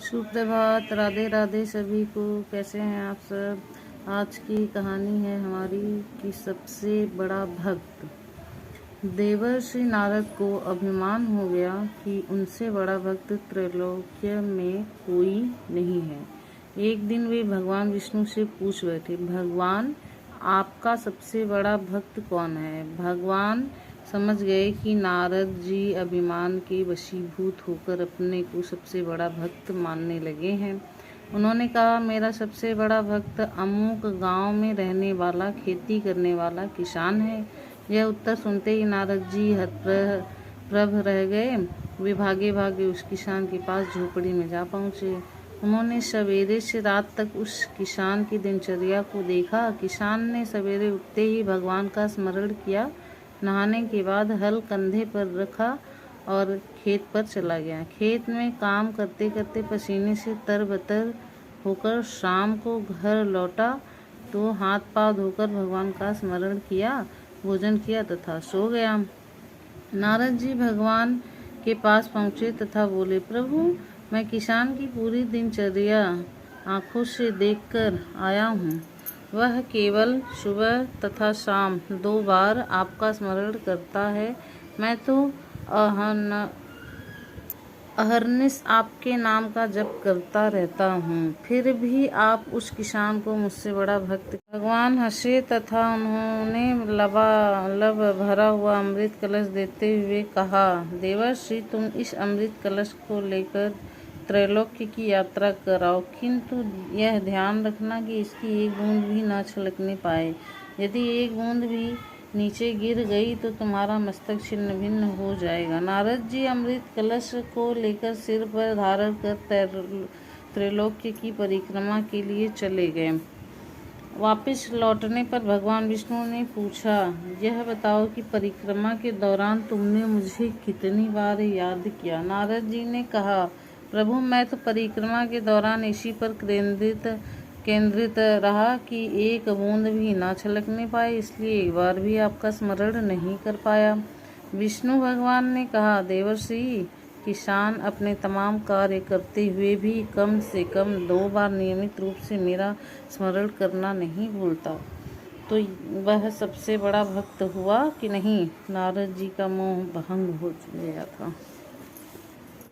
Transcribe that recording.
सुप्रभात, राधे राधे सभी को। कैसे हैं आप सब। आज की कहानी है हमारी कि सबसे बड़ा भक्त। देवर्षि नारद को अभिमान हो गया कि उनसे बड़ा भक्त त्रैलोक्य में कोई नहीं है। एक दिन वे भगवान विष्णु से पूछ बैठे, भगवान आपका सबसे बड़ा भक्त कौन है। भगवान समझ गए कि नारद जी अभिमान के वशीभूत होकर अपने को सबसे बड़ा भक्त मानने लगे हैं। उन्होंने कहा, मेरा सबसे बड़ा भक्त अमुक गांव में रहने वाला खेती करने वाला किसान है। यह उत्तर सुनते ही नारद जी हतप्रभ रह गए। वे भागे भागे उस किसान के पास झोपड़ी में जा पहुँचे। उन्होंने सवेरे से रात तक उस किसान की दिनचर्या को देखा। किसान ने सवेरे उठते ही भगवान का स्मरण किया, नहाने के बाद हल कंधे पर रखा और खेत पर चला गया। खेत में काम करते करते पसीने से तरबतर होकर शाम को घर लौटा तो हाथ पांव धोकर भगवान का स्मरण किया, भोजन किया तथा सो गया। नारद जी भगवान के पास पहुँचे तथा बोले, प्रभु मैं किसान की पूरी दिनचर्या आँखों से देखकर आया हूँ। वह केवल सुबह तथा शाम 2 बार आपका स्मरण करता है। मैं तो अहर्निश आपके नाम का जप करता रहता हूँ, फिर भी आप उस किसान को मुझसे बड़ा भक्त। भगवान हंसे तथा उन्होंने लबालब भरा हुआ अमृत कलश देते हुए कहा, देवर्षि तुम इस अमृत कलश को लेकर त्रैलोक्य की यात्रा कराओ, किंतु यह ध्यान रखना कि इसकी एक बूंद भी न छलकने पाए। यदि एक बूंद भी नीचे गिर गई तो तुम्हारा मस्तक छिन्न भिन्न हो जाएगा। नारद जी अमृत कलश को लेकर सिर पर धारण कर त्रैलोक्य की परिक्रमा के लिए चले गए। वापस लौटने पर भगवान विष्णु ने पूछा, यह बताओ कि परिक्रमा के दौरान तुमने मुझे कितनी बार याद किया। नारद जी ने कहा, प्रभु मैं तो परिक्रमा के दौरान इसी पर केंद्रित रहा कि एक बूंद भी ना छलकने पाए, इसलिए एक बार भी आपका स्मरण नहीं कर पाया। विष्णु भगवान ने कहा, देवर्षि किसान अपने तमाम कार्य करते हुए भी कम से कम 2 बार नियमित रूप से मेरा स्मरण करना नहीं भूलता, तो वह सबसे बड़ा भक्त हुआ कि नहीं। नारद जी का मोह भंग हो गया था।